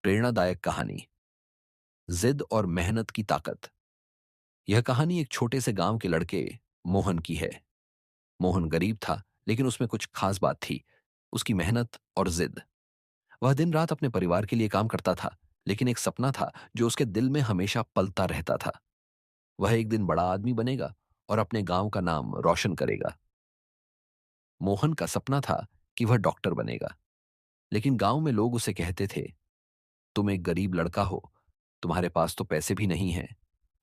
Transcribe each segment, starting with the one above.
प्रेरणादायक कहानी, जिद और मेहनत की ताकत। यह कहानी एक छोटे से गांव के लड़के मोहन की है। मोहन गरीब था, लेकिन उसमें कुछ खास बात थी, उसकी मेहनत और जिद। वह दिन रात अपने परिवार के लिए काम करता था, लेकिन एक सपना था जो उसके दिल में हमेशा पलता रहता था। वह एक दिन बड़ा आदमी बनेगा और अपने गांव का नाम रोशन करेगा। मोहन का सपना था कि वह डॉक्टर बनेगा, लेकिन गांव में लोग उसे कहते थे, तुम एक गरीब लड़का हो, तुम्हारे पास तो पैसे भी नहीं हैं,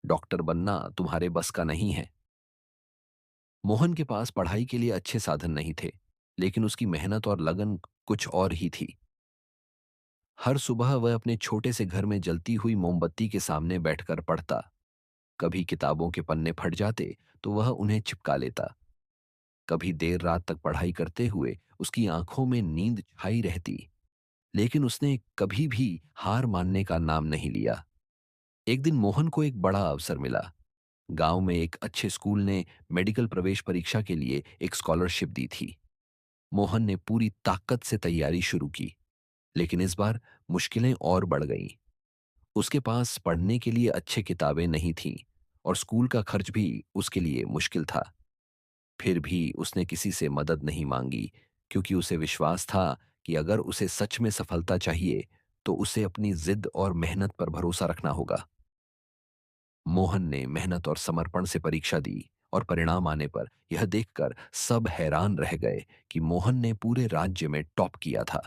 डॉक्टर बनना तुम्हारे बस का नहीं है। मोहन के पास पढ़ाई के लिए अच्छे साधन नहीं थे, लेकिन उसकी मेहनत और लगन कुछ और ही थी। हर सुबह वह अपने छोटे से घर में जलती हुई मोमबत्ती के सामने बैठकर पढ़ता। कभी किताबों के पन्ने फट जाते तो वह उन्हें चिपका लेता। कभी देर रात तक पढ़ाई करते हुए उसकी आंखों में नींद छाई रहती, लेकिन उसने कभी भी हार मानने का नाम नहीं लिया। एक दिन मोहन को एक बड़ा अवसर मिला। गांव में एक अच्छे स्कूल ने मेडिकल प्रवेश परीक्षा के लिए एक स्कॉलरशिप दी थी। मोहन ने पूरी ताकत से तैयारी शुरू की, लेकिन इस बार मुश्किलें और बढ़ गईं। उसके पास पढ़ने के लिए अच्छी किताबें नहीं थीं और स्कूल का खर्च भी उसके लिए मुश्किल था। फिर भी उसने किसी से मदद नहीं मांगी, क्योंकि उसे विश्वास था कि अगर उसे सच में सफलता चाहिए तो उसे अपनी जिद और मेहनत पर भरोसा रखना होगा। मोहन ने मेहनत और समर्पण से परीक्षा दी और परिणाम आने पर यह देखकर सब हैरान रह गए कि मोहन ने पूरे राज्य में टॉप किया था।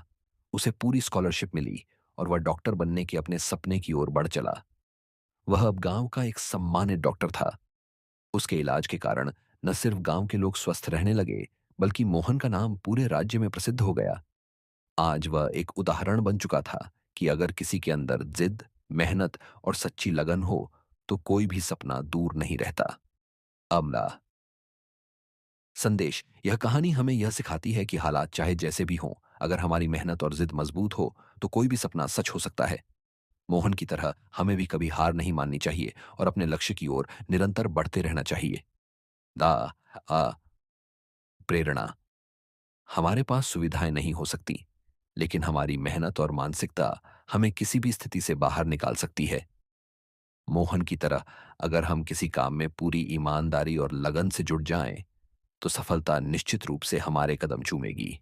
उसे पूरी स्कॉलरशिप मिली और वह डॉक्टर बनने के अपने सपने की ओर बढ़ चला। वह अब गांव का एक सम्मानित डॉक्टर था। उसके इलाज के कारण न सिर्फ गांव के लोग स्वस्थ रहने लगे, बल्कि मोहन का नाम पूरे राज्य में प्रसिद्ध हो गया। आज वह एक उदाहरण बन चुका था कि अगर किसी के अंदर जिद, मेहनत और सच्ची लगन हो, तो कोई भी सपना दूर नहीं रहता। अमला संदेश, यह कहानी हमें यह सिखाती है कि हालात चाहे जैसे भी हों, अगर हमारी मेहनत और जिद मजबूत हो तो कोई भी सपना सच हो सकता है। मोहन की तरह हमें भी कभी हार नहीं माननी चाहिए और अपने लक्ष्य की ओर निरंतर बढ़ते रहना चाहिए। दा आ प्रेरणा, हमारे पास सुविधाएं नहीं हो सकती, लेकिन हमारी मेहनत और मानसिकता हमें किसी भी स्थिति से बाहर निकाल सकती है। मोहन की तरह अगर हम किसी काम में पूरी ईमानदारी और लगन से जुट जाएं, तो सफलता निश्चित रूप से हमारे कदम चूमेगी।